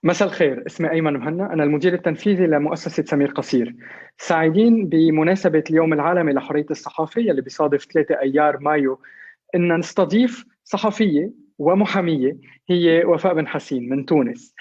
مساء الخير، اسمي أيمن مهنا، أنا المدير التنفيذي لمؤسسة سمير قصير. سعيدين بمناسبة اليوم العالمي لحرية الصحافة اللي بيصادف 3 أيار مايو إن نستضيف صحفية ومحامية. هي وفاء بن حسين من تونس.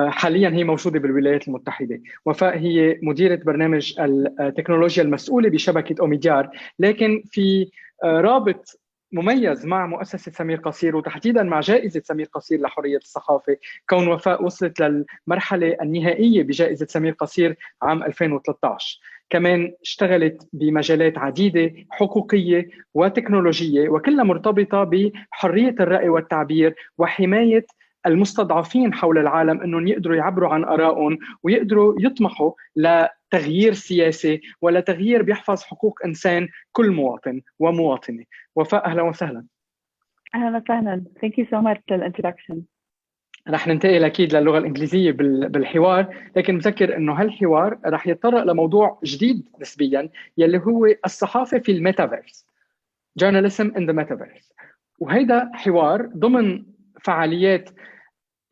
حاليا هي موجودة بالولايات المتحدة. وفاء هي مديرة برنامج التكنولوجيا المسؤولة بشبكة أوميديار، لكن في رابط مميز مع مؤسسة سمير قصير وتحديدا مع جائزة سمير قصير لحرية الصحافة، كون وفاء وصلت للمرحلة النهائية بجائزة سمير قصير عام 2013. كمان اشتغلت بمجالات عديدة حقوقية وتكنولوجية، وكلها مرتبطة بحرية الرأي والتعبير وحماية المستضعفين حول العالم أنهم يقدروا يعبروا عن آرائهم ويقدروا يطمحوا لتغيير سياسي ولا تغيير بيحفظ حقوق إنسان كل مواطن ومواطنة. وفاء، أهلا وسهلا. أهلا وسهلا. Thank you so much for the introduction. رح ننتقل أكيد للغة الإنجليزية بالحوار، لكن بذكر أنه هالحوار رح يتطرق لموضوع جديد نسبيا يلي هو الصحافة في الميتافيرس، Journalism in the Metaverse. وهيدا حوار ضمن فعاليات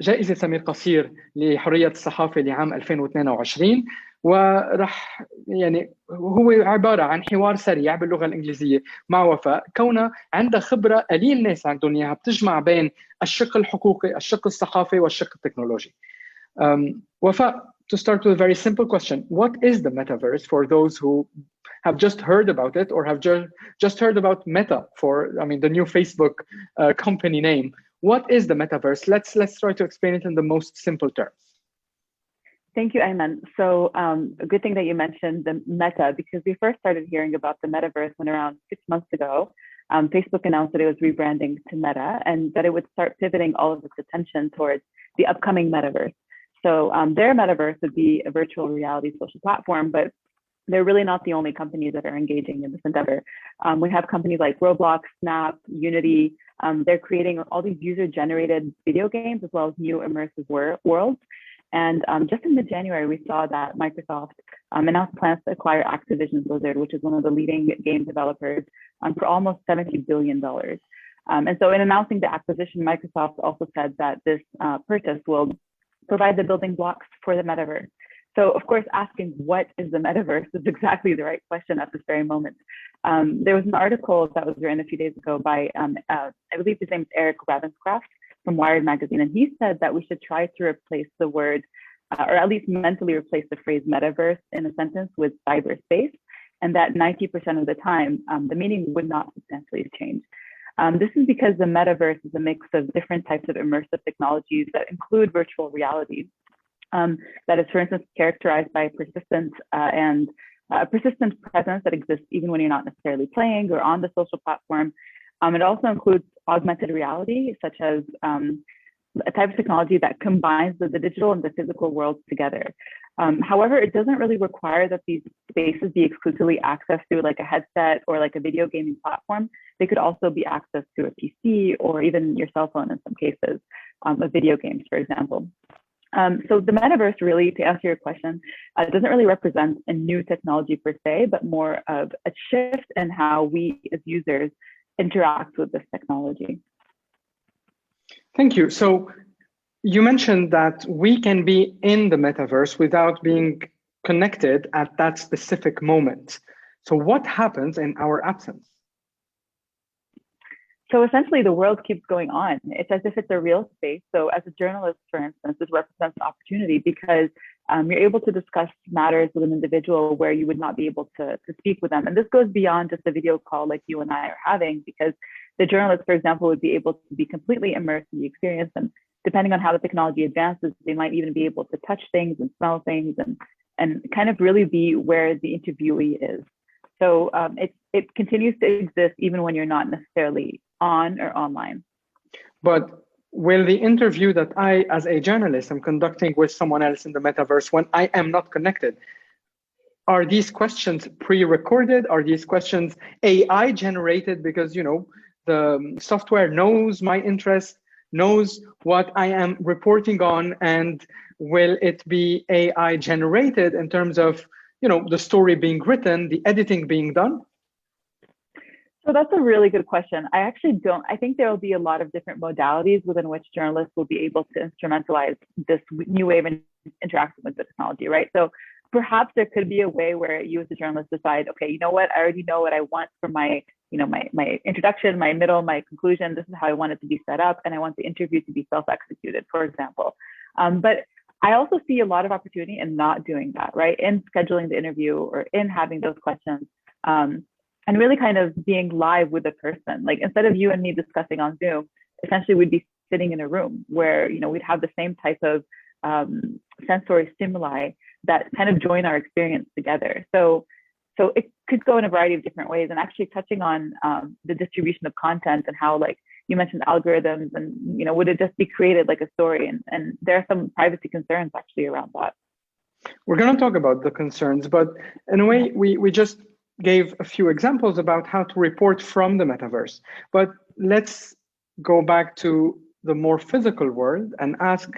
جائزة سمير قصير لحرية الصحافة لعام 2022، ورح يعني هو عبارة عن حوار سريع باللغة الإنجليزية مع وفاء، كونها عندها خبرة قليل ناس عندهم إياها بتجمع بين الشق الحقوقي، الشق الصحافي والشق التكنولوجي. وفاء, to start with a very simple question, what is the metaverse for those who have just heard about it or have just heard about Meta, the new Facebook company name? What is the metaverse? Let's try to explain it in the most simple terms. Thank you, Ayman. So a good thing that you mentioned the Meta, because we first started hearing about the metaverse when around 6 months ago, Facebook announced that it was rebranding to Meta and that it would start pivoting all of its attention towards the upcoming metaverse. So their metaverse would be a virtual reality social platform, but they're really not the only companies that are engaging in this endeavor. We have companies like Roblox, Snap, Unity. They're creating all these user-generated video games as well as new immersive worlds. And just in mid-January, we saw that Microsoft announced plans to acquire Activision Blizzard, which is one of the leading game developers, for almost $70 billion. And so in announcing the acquisition, Microsoft also said that this purchase will provide the building blocks for the metaverse. So of course, asking what is the metaverse is exactly the right question at this very moment. There was an article that was written a few days ago by, I believe his name is Eric Ravenscraft from Wired Magazine, and he said that we should try to replace the word, or at least mentally replace the phrase metaverse in a sentence with cyberspace, and that 90% of the time, the meaning would not substantially change. This is because the metaverse is a mix of different types of immersive technologies that include virtual reality. That is, for instance, characterized by persistent presence that exists even when you're not necessarily playing or on the social platform. It also includes augmented reality, such as a type of technology that combines the digital and the physical worlds together. However, it doesn't really require that these spaces be exclusively accessed through like a headset or like a video gaming platform. They could also be accessed through a PC or even your cell phone in some cases, of video games, for example. So the metaverse, really, to answer your question, doesn't really represent a new technology per se, but more of a shift in how we as users interact with this technology. Thank you. So you mentioned that we can be in the metaverse without being connected at that specific moment. So what happens in our absence? So essentially, the world keeps going on. It's as if it's a real space. So as a journalist, for instance, this represents an opportunity because you're able to discuss matters with an individual where you would not be able to speak with them. And this goes beyond just a video call like you and I are having, because the journalist, for example, would be able to be completely immersed in the experience. And depending on how the technology advances, they might even be able to touch things and smell things and kind of really be where the interviewee is. So it continues to exist even when you're not necessarily on or online. But will the interview that I, as a journalist, am conducting with someone else in the metaverse when I am not connected, are these questions pre-recorded? Are these questions AI generated because, the software knows my interest, knows what I am reporting on, and will it be AI generated in terms of, the story being written, the editing being done? So that's a really good question. I think there will be a lot of different modalities within which journalists will be able to instrumentalize this new way of interacting with the technology, right? So perhaps there could be a way where you as a journalist decide, okay, you know what, I already know what I want for my, my introduction, my middle, my conclusion. This is how I want it to be set up. And I want the interview to be self-executed, for example. But I also see a lot of opportunity in not doing that, right? In scheduling the interview or in having those questions. And really kind of being live with the person. Like instead of you and me discussing on Zoom, essentially we'd be sitting in a room where, we'd have the same type of sensory stimuli that kind of join our experience together. So it could go in a variety of different ways, and actually touching on the distribution of content and how, like you mentioned, algorithms and, would it just be created like a story? And there are some privacy concerns actually around that. We're going to talk about the concerns, but in a way, we just gave a few examples about how to report from the metaverse. But let's go back to the more physical world and ask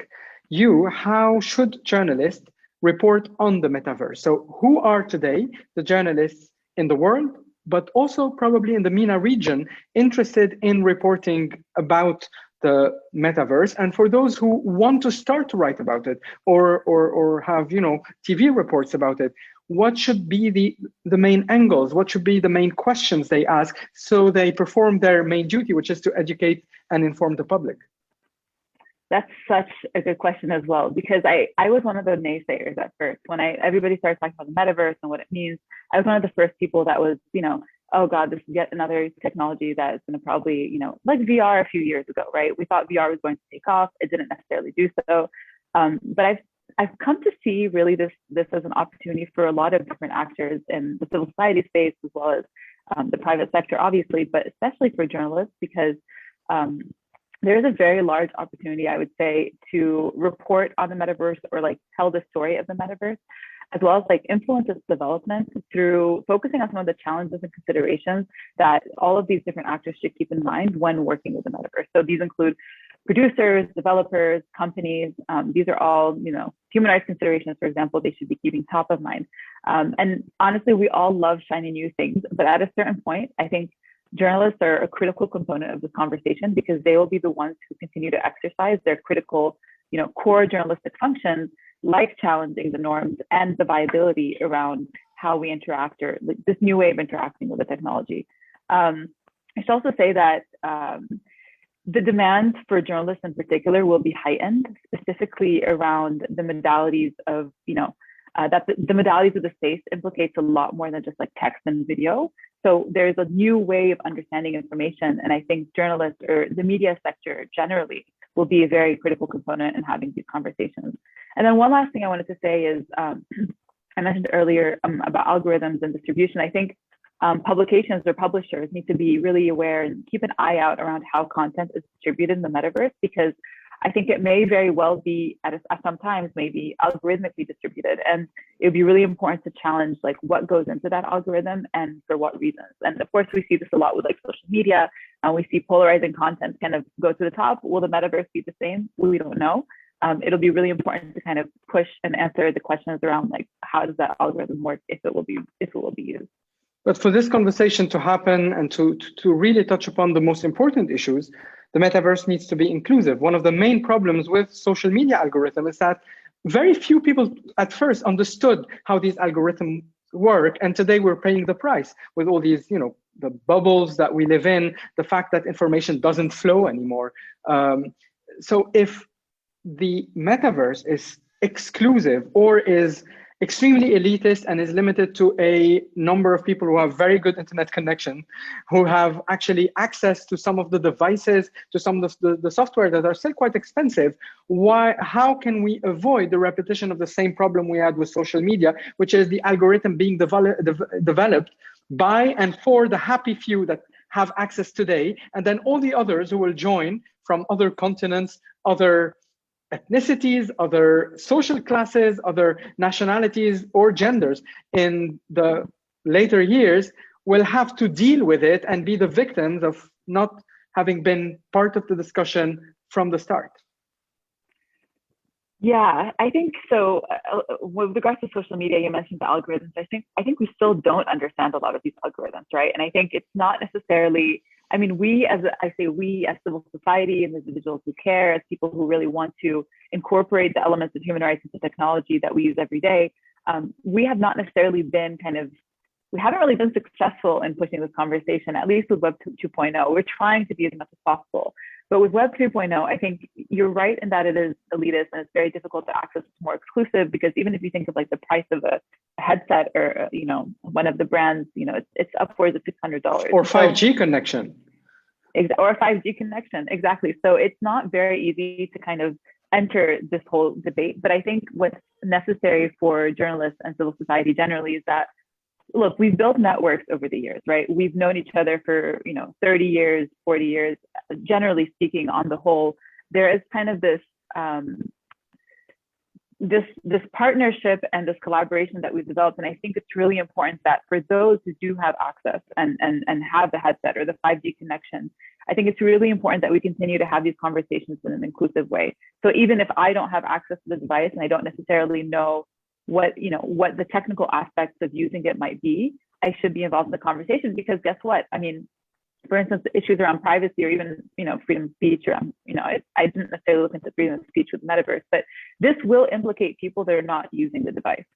you, how should journalists report on the metaverse? So who are today the journalists in the world, but also probably in the MENA region, interested in reporting about the metaverse? And for those who want to start to write about it or have TV reports about it, what should be the main angles? What should be the main questions they ask so they perform their main duty, which is to educate and inform the public? That's such a good question as well, because I was one of the naysayers at first. When everybody started talking about the metaverse and what it means, I was one of the first people that was, oh God, this is yet another technology that is going to probably, like VR a few years ago, right? We thought VR was going to take off. It didn't necessarily do so. But I've come to see really this as an opportunity for a lot of different actors in the civil society space, as well as the private sector, obviously, but especially for journalists, because there's a very large opportunity, I would say, to report on the metaverse or like tell the story of the metaverse, as well as like influence its development through focusing on some of the challenges and considerations that all of these different actors should keep in mind when working with the metaverse. So these include producers, developers, companies. These are all, human rights considerations, for example, they should be keeping top of mind. And honestly, we all love shiny new things, but at a certain point, I think journalists are a critical component of this conversation, because they will be the ones who continue to exercise their critical, core journalistic functions, like challenging the norms and the viability around how we interact, or like this new way of interacting with the technology. I should also say that the demand for journalists in particular will be heightened, specifically around the modalities of, that the modalities of the space implicates a lot more than just like text and video. So there's a new way of understanding information. And I think journalists or the media sector generally will be a very critical component in having these conversations. And then one last thing I wanted to say is, I mentioned earlier about algorithms and distribution. I think publications or publishers need to be really aware and keep an eye out around how content is distributed in the metaverse, because I think it may very well be at sometimes maybe algorithmically distributed, and it would be really important to challenge like what goes into that algorithm and for what reasons. And of course, we see this a lot with like social media, and we see polarizing content kind of go to the top. Will the metaverse be the same? We don't know. It'll be really important to kind of push and answer the questions around like how does that algorithm work, if it will be used. But for this conversation to happen and to really touch upon the most important issues, the metaverse needs to be inclusive. One of the main problems with social media algorithms is that very few people at first understood how these algorithms work. And today we're paying the price with all these, the bubbles that we live in, the fact that information doesn't flow anymore. So if the metaverse is exclusive or is extremely elitist and is limited to a number of people who have very good internet connection, who have actually access to some of the devices, to some of the software that are still quite expensive, how can we avoid the repetition of the same problem we had with social media, which is the algorithm being developed by and for the happy few that have access today, and then all the others who will join from other continents, other ethnicities, other social classes, other nationalities or genders in the later years will have to deal with it and be the victims of not having been part of the discussion from the start. Yeah, I think so. With regards to social media, you mentioned the algorithms. I think we still don't understand a lot of these algorithms, right? And I think it's not necessarily. I mean, we as civil society and individuals who care, as people who really want to incorporate the elements of human rights into technology that we use every day, we have not necessarily been we haven't really been successful in pushing this conversation, at least with Web 2.0. We're trying to be as much as possible. But with Web 3.0, I think you're right in that it is elitist and it's very difficult to access. It's more exclusive because even if you think of like the price of a headset or one of the brands, it's upwards of $600 or 5G connection. Or a 5G connection, exactly. So it's not very easy to kind of enter this whole debate. But I think what's necessary for journalists and civil society generally is that, look, we've built networks over the years, right? We've known each other for 30 years, 40 years. Generally speaking, on the whole, there is kind of this partnership and this collaboration that we've developed. And I think it's really important that for those who do have access and have the headset or the 5G connection, I think it's really important that we continue to have these conversations in an inclusive way. So even if I don't have access to the device and I don't necessarily know what the technical aspects of using it might be, I should be involved in the conversation, because guess what? I mean, for instance, issues around privacy or even freedom of speech, or I didn't necessarily look into freedom of speech with the metaverse, but this will implicate people that are not using the device,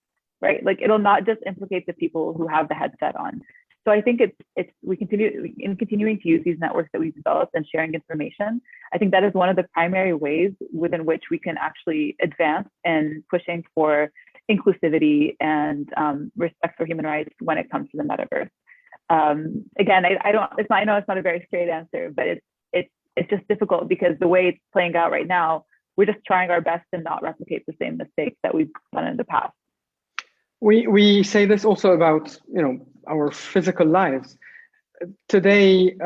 right? Like, it'll not just implicate the people who have the headset on. So I think continuing to use these networks that we've developed and sharing information, I think that is one of the primary ways within which we can actually advance in pushing for inclusivity and respect for human rights when it comes to the metaverse. Again, I know it's not a very straight answer, but it's just difficult because the way it's playing out right now, we're just trying our best to not replicate the same mistakes that we've done in the past. We say this also about our physical lives. Today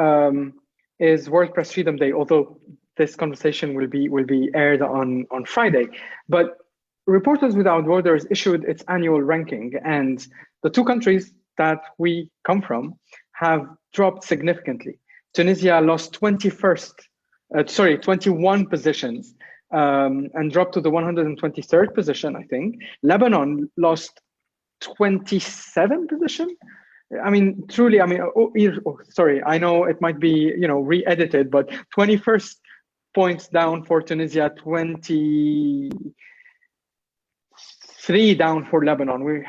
is World Press Freedom Day, although this conversation will be aired on Friday. But Reporters Without Borders issued its annual ranking, and the two countries that we come from have dropped significantly. Tunisia lost 21 positions and dropped to the 123rd position, I think. Lebanon lost 27 position. I mean, truly, sorry, I know it might be, re-edited, but 21st points down for Tunisia, 23 down for Lebanon.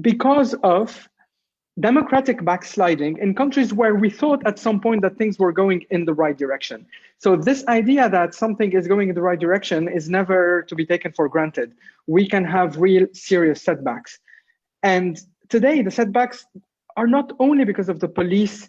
Because of democratic backsliding in countries where we thought at some point that things were going in the right direction. So this idea that something is going in the right direction is never to be taken for granted. We can have real serious setbacks. And today the setbacks are not only because of the police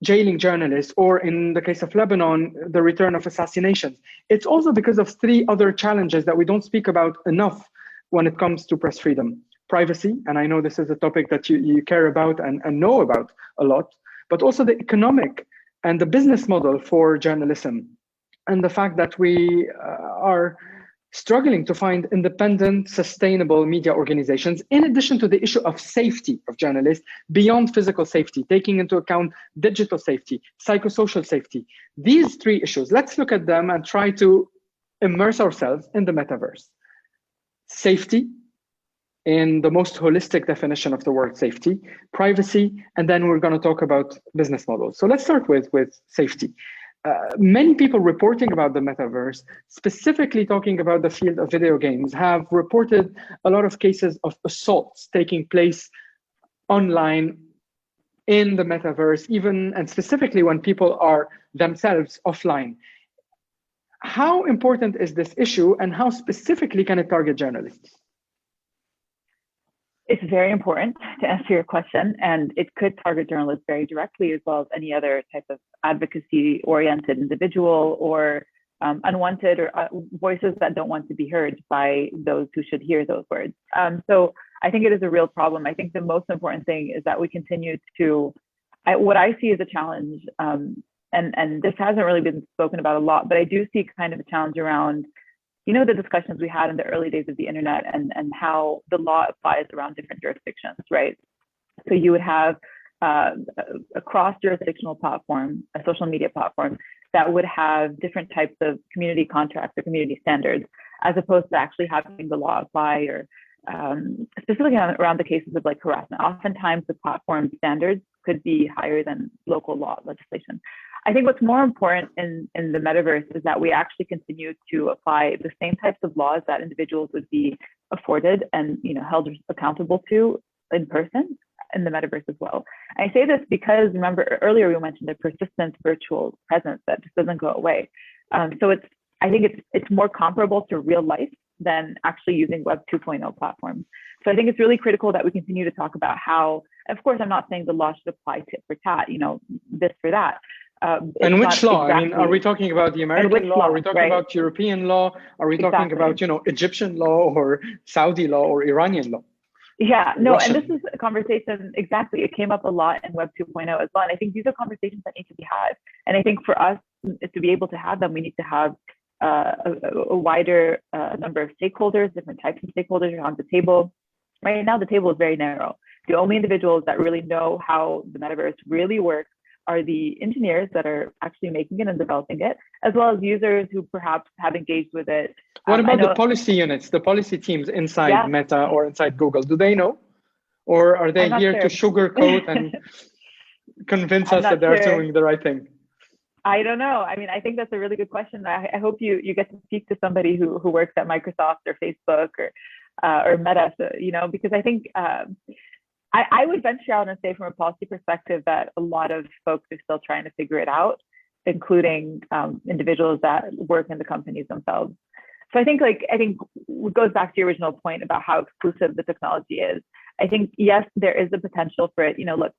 jailing journalists, or in the case of Lebanon, the return of assassinations. It's also because of three other challenges that we don't speak about enough when it comes to press freedom. Privacy, and I know this is a topic that you care about and know about a lot, but also the economic and the business model for journalism, and the fact that we are struggling to find independent, sustainable media organizations, in addition to the issue of safety of journalists beyond physical safety, taking into account digital safety, psychosocial safety. These three issues, let's look at them and try to immerse ourselves in the metaverse. Safety, in the most holistic definition of the word safety, privacy, and then we're going to talk about business models. So let's start with safety. Many people reporting about the metaverse, specifically talking about the field of video games, have reported a lot of cases of assaults taking place online in the metaverse, even and specifically when people are themselves offline. How important is this issue, and how specifically can it target journalists? It's very important, to answer your question, and it could target journalists very directly, as well as any other type of advocacy-oriented individual or unwanted or voices that don't want to be heard by those who should hear those words. So I think it is a real problem. I think the most important thing is that we continue to, what I see as a challenge, and this hasn't really been spoken about a lot, but I do see kind of a challenge around the discussions we had in the early days of the internet and how the law applies around different jurisdictions, right? So you would have a cross-jurisdictional platform, a social media platform that would have different types of community contracts or community standards. as opposed to actually having the law apply, or specifically around the cases of like harassment. Oftentimes the platform standards could be higher than local law legislation. I think what's more important in the metaverse is that we actually continue to apply the same types of laws that individuals would be afforded and held accountable to in person in the metaverse as well. And I say this because remember earlier we mentioned the persistent virtual presence that just doesn't go away. So I think it's more comparable to real life than actually using Web 2.0 platforms. So I think it's really critical that we continue to talk about how, of course, I'm not saying the law should apply tit for tat, this for that. And which law? Exactly, I mean, are we talking about the American law? Are we talking about European law? Are we talking about, Egyptian law or Saudi law or Iranian law? Yeah, no, Russian. And this is a conversation, exactly. It came up a lot in Web 2.0 as well. And I think these are conversations that need to be had. And I think for us to be able to have them, we need to have a wider number of stakeholders, different types of stakeholders around the table. Right now, the table is very narrow. The only individuals that really know how the metaverse really works are the engineers that are actually making it and developing it, as well as users who perhaps have engaged with it. What about the policy units, the policy teams inside Meta or inside Google? Do they know? Or are they here to sugarcoat and convince us that they're doing the right thing? I don't know. I mean, I think that's a really good question. I hope you get to speak to somebody who works at Microsoft or Facebook or Meta, because I think I would venture out and say from a policy perspective that a lot of folks are still trying to figure it out, including individuals that work in the companies themselves. So I think it goes back to your original point about how exclusive the technology is. I think, yes, there is the potential for it. Look,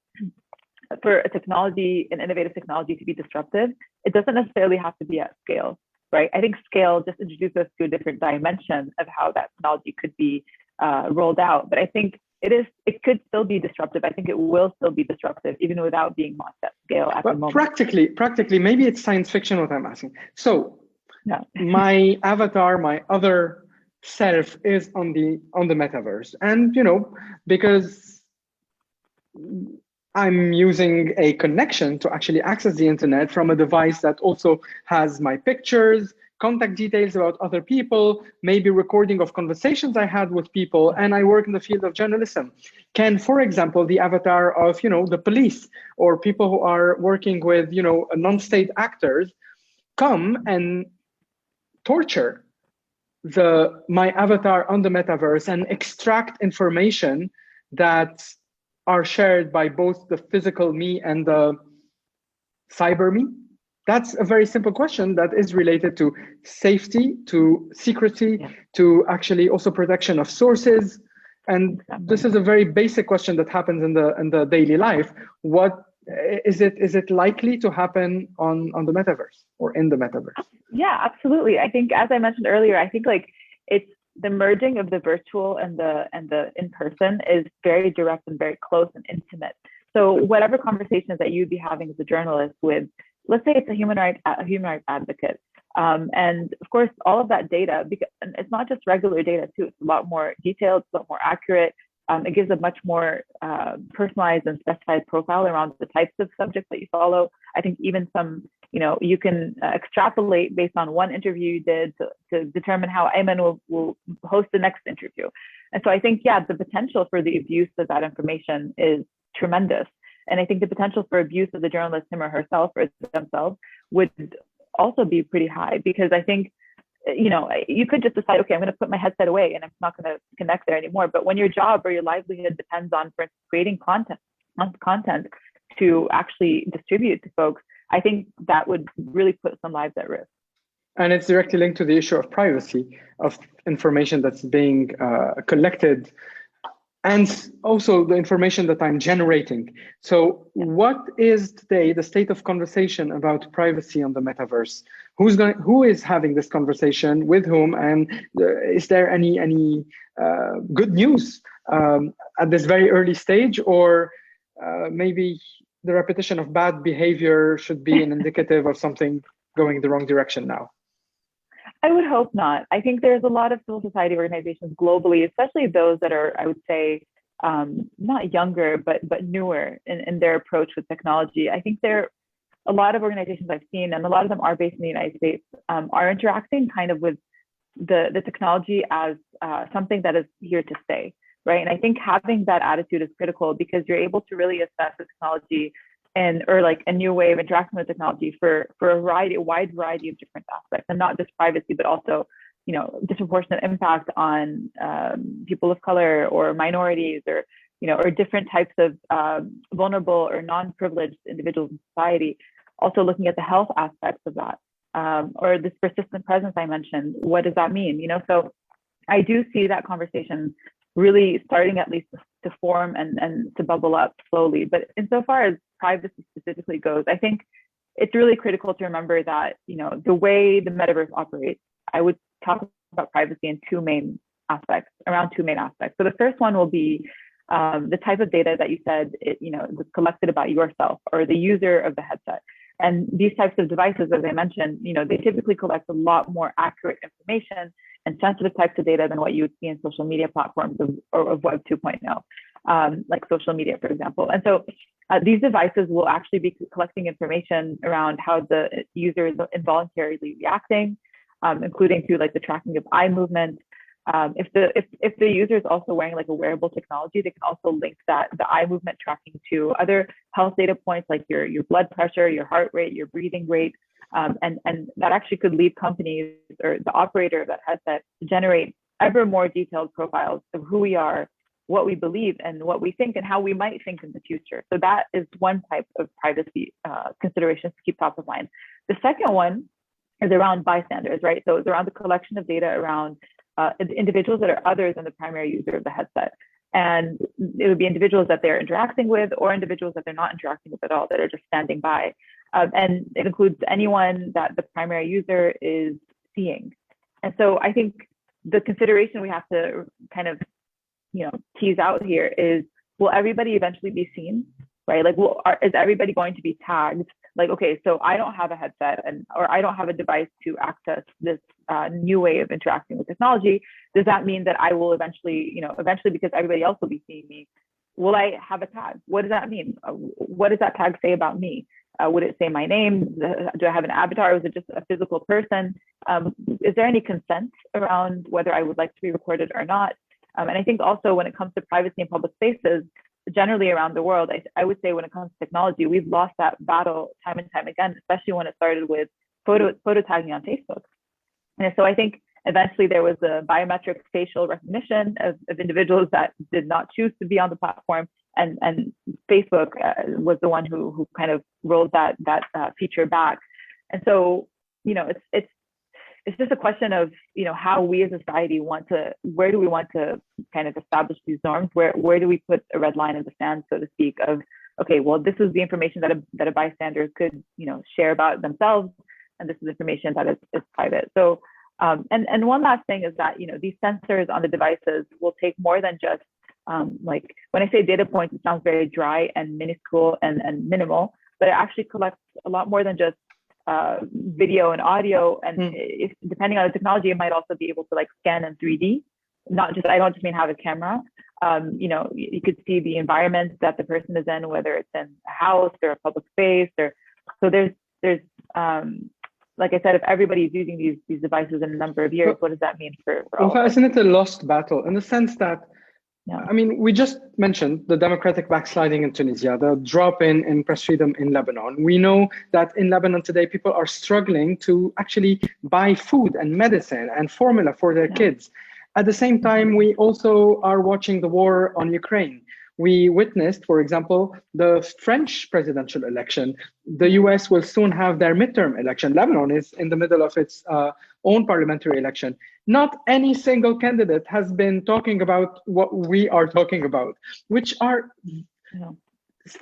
for a technology, an innovative technology to be disruptive, it doesn't necessarily have to be at scale, right? I think scale just introduces us to a different dimension of how that technology could be rolled out. But I think it could still be disruptive. I think it will still be disruptive, even without being launched at scale at the moment. Practically, maybe it's science fiction what I'm asking. So my avatar, my other self is on the metaverse. And, because I'm using a connection to actually access the internet from a device that also has my pictures, contact details about other people, maybe recording of conversations I had with people, and I work in the field of journalism. Can, for example, the avatar of, the police or people who are working with, non-state actors come and torture my avatar on the metaverse and extract information that are shared by both the physical me and the cyber me? That's a very simple question that is related to safety, to secrecy, to actually also protection of sources. And this is a very basic question that happens in the daily life. What is it likely to happen on the metaverse or in the metaverse? Yeah, absolutely. I think, as I mentioned earlier, I think it's the merging of the virtual and the in-person is very direct and very close and intimate. So whatever conversations that you'd be having as a journalist with, let's say it's a human rights advocate, and of course all of that data, because it's not just regular data too, it's a lot more detailed, it's a lot more accurate. It gives a much more personalized and specified profile around the types of subjects that you follow. I think even some, you can extrapolate based on one interview you did to determine how Ayman will host the next interview. And so I think, the potential for the abuse of that information is tremendous. And I think the potential for abuse of the journalist, him or herself or themselves, would also be pretty high, because I think, you could just decide, okay, I'm going to put my headset away and I'm not going to connect there anymore. But when your job or your livelihood depends on, for instance, creating content to actually distribute to folks, I think that would really put some lives at risk. And it's directly linked to the issue of privacy, of information that's being collected, and also the information that I'm generating. So what is today the state of conversation about privacy on the metaverse? Who is having this conversation with whom? And is there any good news at this very early stage, or maybe the repetition of bad behavior should be an indicative of something going the wrong direction now? I would hope not. I think there's a lot of civil society organizations globally, especially those that are, I would say, not younger, but newer in their approach with technology. I think there are a lot of organizations I've seen, and a lot of them are based in the United States, are interacting kind of with the technology as something that is here to stay, right? And I think having that attitude is critical because you're able to really assess the technology or like a new way of interacting with technology for a wide variety of different aspects, and not just privacy, but also, you know, disproportionate impact on people of color or minorities, or, you know, or different types of vulnerable or non-privileged individuals in society. Also looking at the health aspects of that, or this persistent presence I mentioned. What does that mean? You know, so I do see that conversation really starting at least to form and to bubble up slowly. But insofar as privacy specifically goes, I think it's really critical to remember that, you know, the way the metaverse operates, I would talk about privacy in around two main aspects. So the first one will be the type of data that you said, was collected about yourself or the user of the headset. And these types of devices, as I mentioned, you know, they typically collect a lot more accurate information and sensitive types of data than what you would see in social media platforms of Web 2.0, like social media, for example. And so these devices will actually be collecting information around how the user is involuntarily reacting, including through like the tracking of eye movement. If the user is also wearing like a wearable technology, they can also link the eye movement tracking to other health data points like your blood pressure, your heart rate, your breathing rate. And that actually could lead companies or the operator of that headset to generate ever more detailed profiles of who we are, what we believe, and what we think, and how we might think in the future. So that is one type of privacy considerations to keep top of mind. The second one is around bystanders, right? So it's around the collection of data around individuals that are other than the primary user of the headset. And it would be individuals that they're interacting with or individuals that they're not interacting with at all, that are just standing by. And it includes anyone that the primary user is seeing. And so I think the consideration we have to kind of, you know, tease out here is, will everybody eventually be seen, right? Like, is everybody going to be tagged? Like, okay, so I don't have a headset or I don't have a device to access this new way of interacting with technology. Does that mean that I will eventually because everybody else will be seeing me, will I have a tag? What does that mean? What does that tag say about me? Would it say my name? Do I have an avatar? Is it just a physical person? Is there any consent around whether I would like to be recorded or not? And I think also when it comes to privacy in public spaces, generally around the world, I would say when it comes to technology, we've lost that battle time and time again, especially when it started with photo tagging on Facebook. And so I think eventually there was a biometric facial recognition of individuals that did not choose to be on the platform. And Facebook was the one who kind of rolled that feature back. And so, you know, it's just a question of, you know, how we as a society where do we want to kind of establish these norms? Where do we put a red line in the sand, so to speak, of, okay, well, this is the information that a bystander could, you know, share about themselves, and this is information that is private. So, and one last thing is that, you know, these sensors on the devices will take more than just, like when I say data points, it sounds very dry and minuscule and minimal, but it actually collects a lot more than just video and audio, and if depending on the technology, it might also be able to like scan in 3D. I don't just mean have a camera. You know, you could see the environment that the person is in, whether it's in a house or a public space, or so there's like I said, if everybody's using these devices in a number of years, what does that mean for all? Well, isn't it a lost battle in the sense that, yeah. I mean, we just mentioned the democratic backsliding in Tunisia, the drop in press freedom in Lebanon. We know that in Lebanon today, people are struggling to actually buy food and medicine and formula for their kids. At the same time, we also are watching the war on Ukraine. We witnessed, for example, the French presidential election. The US will soon have their midterm election. Lebanon is in the middle of its own parliamentary election. Not any single candidate has been talking about what we are talking about, which are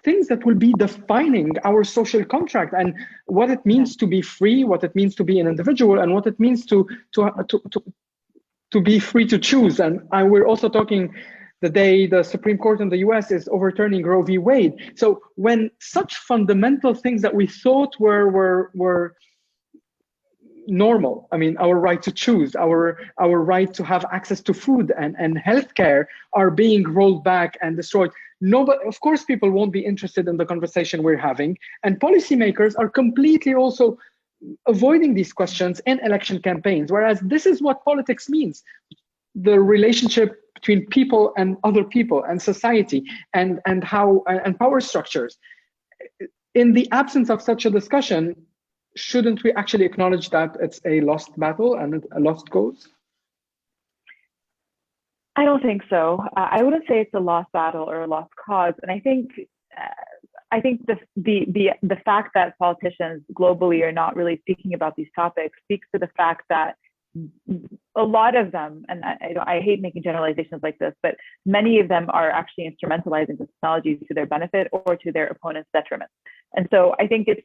things that will be defining our social contract and what it means to be free, what it means to be an individual, and what it means to be free to choose. And we're also talking the day the Supreme Court in the US is overturning Roe v. Wade. So when such fundamental things that we thought were normal, I mean, our right to choose, our right to have access to food and healthcare are being rolled back and destroyed. Of course, people won't be interested in the conversation we're having, and policymakers are completely also avoiding these questions in election campaigns, whereas this is what politics means: the relationship between people and other people and society and how and power structures. In the absence of such a discussion, shouldn't we actually acknowledge that it's a lost battle and a lost cause? I don't think so. I wouldn't say it's a lost battle or a lost cause. And I think the fact that politicians globally are not really speaking about these topics speaks to the fact that a lot of them, and I hate making generalizations like this, but many of them are actually instrumentalizing the technology to their benefit or to their opponent's detriment. And so I think it's,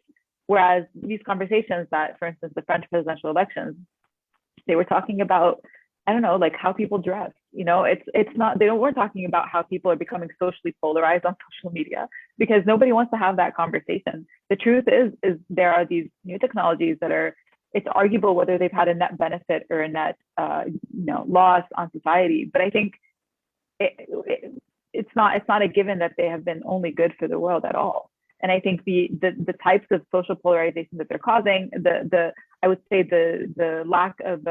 whereas these conversations that, for instance, the French presidential elections, they were talking about, I don't know, like how people dress. You know, it's not, weren't talking about how people are becoming socially polarized on social media, because nobody wants to have that conversation. The truth is there are these new technologies that are, it's arguable whether they've had a net benefit or a net loss on society. But I think it's not a given that they have been only good for the world at all. And I think the types of social polarization that they're causing, I would say the lack of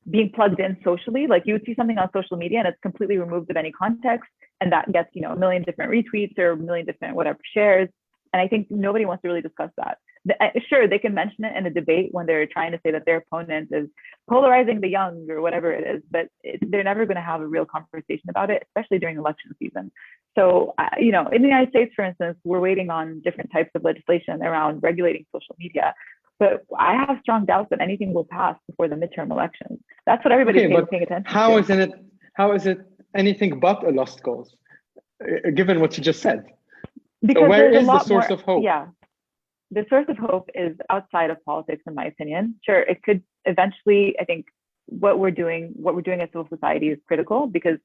being plugged in socially, like you would see something on social media and it's completely removed of any context, and that gets a million different retweets or a million different whatever shares. And I think nobody wants to really discuss that. Sure, they can mention it in a debate when they're trying to say that their opponent is polarizing the young or whatever it is, but they're never going to have a real conversation about it, especially during election season. So, in the United States, for instance, we're waiting on different types of legislation around regulating social media. But I have strong doubts that anything will pass before the midterm elections. That's what everybody's paying attention to. How is it anything but a lost cause, given what you just said? Because so where is the source of hope? Yeah. The source of hope is outside of politics, in my opinion. Sure, it could eventually, I think what we're doing as civil society is critical, because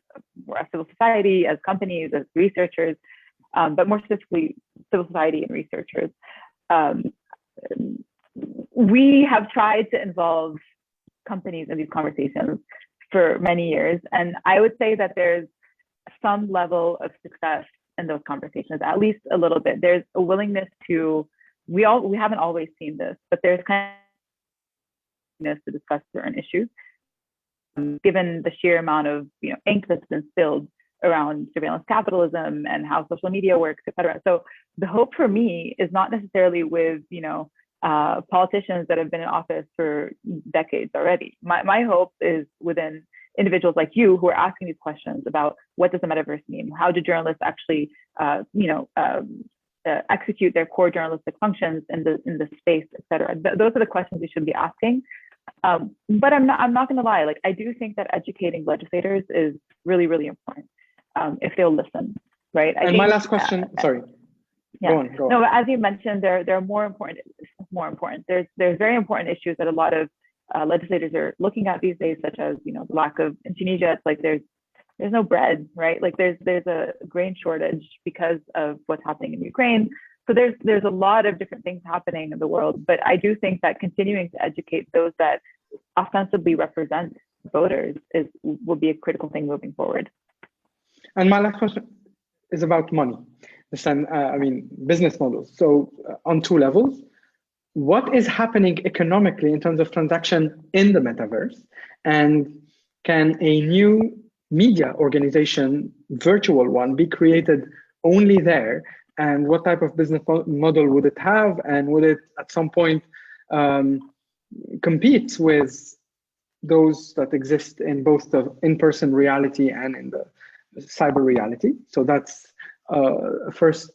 we're a civil society, as companies, as researchers, but more specifically, civil society and researchers. We have tried to involve companies in these conversations for many years. And I would say that there's some level of success in those conversations, at least a little bit. There's a willingness to, we haven't always seen this, but there's kind of to discuss certain issues, given the sheer amount of ink that's been spilled around surveillance capitalism and how social media works, et cetera. So the hope for me is not necessarily with politicians that have been in office for decades already. My hope is within individuals like you who are asking these questions about what does the metaverse mean? How do journalists actually, execute their core journalistic functions in the space, et cetera? Those are the questions we should be asking. But I'm not going to lie. Like, I do think that educating legislators is really, really important if they'll listen, right? My last question, sorry. Yeah. Go on. No, as you mentioned, there are more important. There's very important issues that a lot of legislators are looking at these days, such as the lack of, in Tunisia, it's like there's no bread, right? Like there's a grain shortage because of what's happening in Ukraine. So there's a lot of different things happening in the world. But I do think that continuing to educate those that ostensibly represent voters will be a critical thing moving forward. And my last question is about money. Business models. So on two levels, what is happening economically in terms of transaction in the metaverse? And can a new media organization, virtual one, be created only there? And what type of business model would it have? And would it at some point compete with those that exist in both the in-person reality and in the cyber reality? So that's first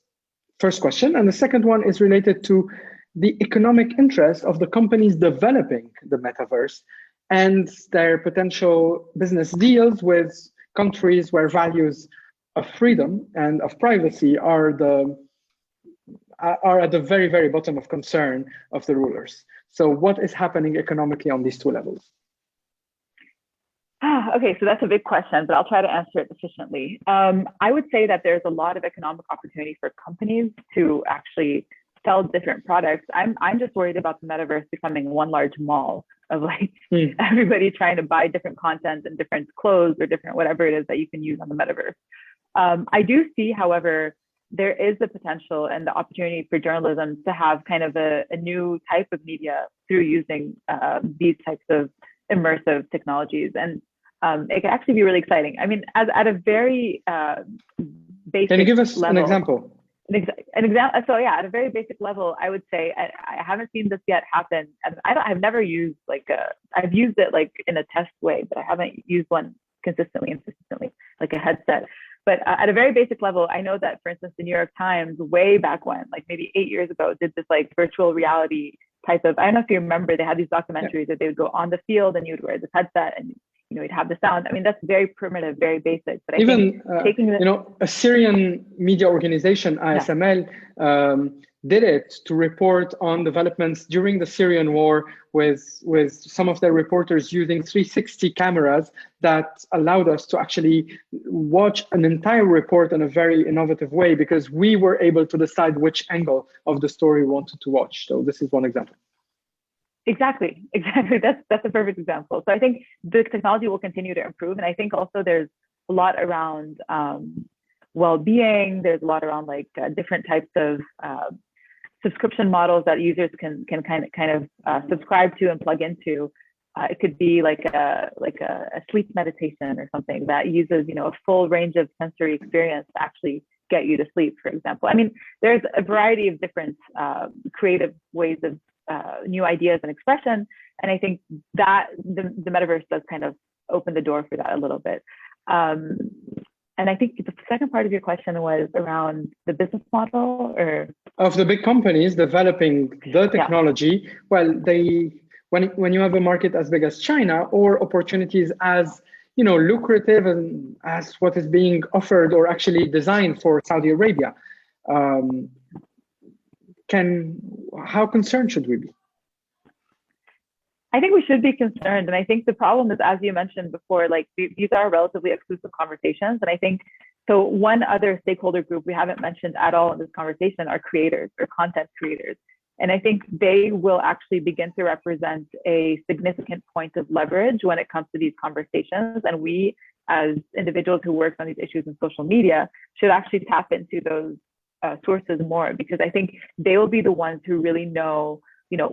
question. And the second one is related to the economic interest of the companies developing the metaverse and their potential business deals with countries where values of freedom and of privacy are at the very, very bottom of concern of the rulers. So what is happening economically on these two levels? Okay, so that's a big question, but I'll try to answer it efficiently. I would say that there's a lot of economic opportunity for companies to actually sell different products. I'm just worried about the metaverse becoming one large mall of everybody trying to buy different content and different clothes or different whatever it is that you can use on the metaverse. I do see, however, there is the potential and the opportunity for journalism to have kind of a new type of media through using these types of immersive technologies. And it can actually be really exciting. I mean, at a very basic Can you give us level, an example? An example. So yeah, at a very basic level, I would say I haven't seen this yet happen. And I've never used I've used it like in a test way, but I haven't used one consistently and consistently, like a headset. But at a very basic level, I know that, for instance, the New York Times, way back when, like maybe 8 years ago, did this like virtual reality type of, I don't know if you remember, they had these documentaries that they would go on the field and you would wear this headset and you'd have the sound. I mean, that's very primitive, very basic. But I think taking a Syrian media organization, ISML, did it to report on developments during the Syrian war with some of their reporters using 360 cameras that allowed us to actually watch an entire report in a very innovative way because we were able to decide which angle of the story we wanted to watch. So this is one example. Exactly. That's a perfect example. So I think the technology will continue to improve. And I think also there's a lot around well-being. There's a lot around like different types of subscription models that users can kind of subscribe to and plug into. It could be like a sleep meditation or something that uses a full range of sensory experience to actually get you to sleep, for example. I mean, there's a variety of different creative ways of new ideas and expression. And I think that the metaverse does kind of open the door for that a little bit. And I think the second part of your question was around the business model or of the big companies developing the technology. Yeah. Well, when you have a market as big as China or opportunities as lucrative and as what is being offered or actually designed for Saudi Arabia, how concerned should we be? I think we should be concerned. And I think the problem is, as you mentioned before, like these are relatively exclusive conversations. And I think, so one other stakeholder group we haven't mentioned at all in this conversation are creators or content creators. And I think they will actually begin to represent a significant point of leverage when it comes to these conversations. And we, as individuals who work on these issues in social media, should actually tap into those sources more, because I think they will be the ones who really know,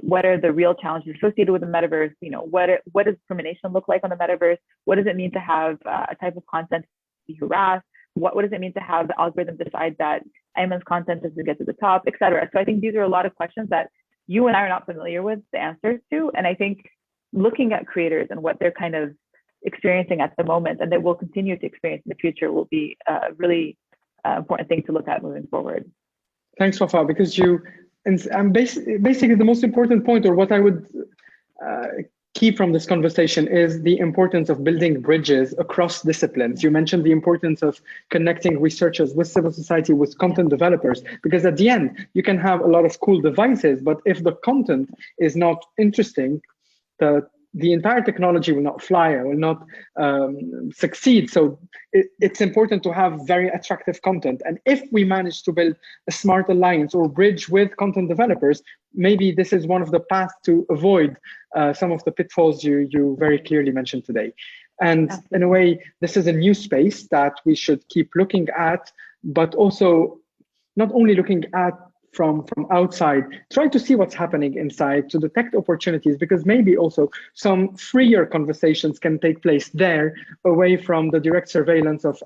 what are the real challenges associated with the metaverse? What does discrimination look like on the metaverse? What does it mean to have a type of content be harassed? What does it mean to have the algorithm decide that Ayman's content doesn't get to the top, et cetera? So I think these are a lot of questions that you and I are not familiar with the answers to. And I think looking at creators and what they're kind of experiencing at the moment and that will continue to experience in the future will be a really important thing to look at moving forward. Thanks, Wafa, because basically the most important point, or what I would keep from this conversation, is the importance of building bridges across disciplines. You mentioned the importance of connecting researchers with civil society, with content developers, because at the end, you can have a lot of cool devices, but if the content is not interesting, the entire technology will not fly or will not succeed. So it's important to have very attractive content. And if we manage to build a smart alliance or bridge with content developers, maybe this is one of the paths to avoid some of the pitfalls you very clearly mentioned today. And in a way, this is a new space that we should keep looking at, but also not only looking at from outside, try to see what's happening inside to detect opportunities, because maybe also some freer conversations can take place there, away from the direct surveillance of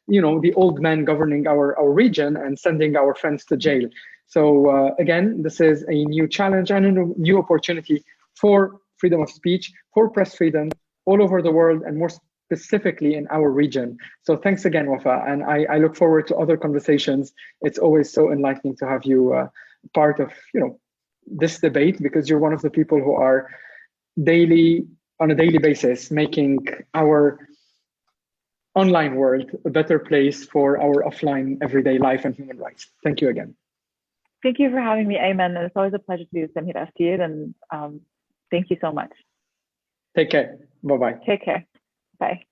the old man governing our region and sending our friends to jail. So again, this is a new challenge and a new opportunity for freedom of speech, for press freedom all over the world, and more specifically in our region. So thanks again, Wafa, and I look forward to other conversations. It's always so enlightening to have you part of this debate, because you're one of the people who are on a daily basis making our online world a better place for our offline everyday life and human rights. Thank you again. Thank you for having me, Ayman. It's always a pleasure to be with Samira Astier, and thank you so much. Take care. Bye-bye. Take care. Bye.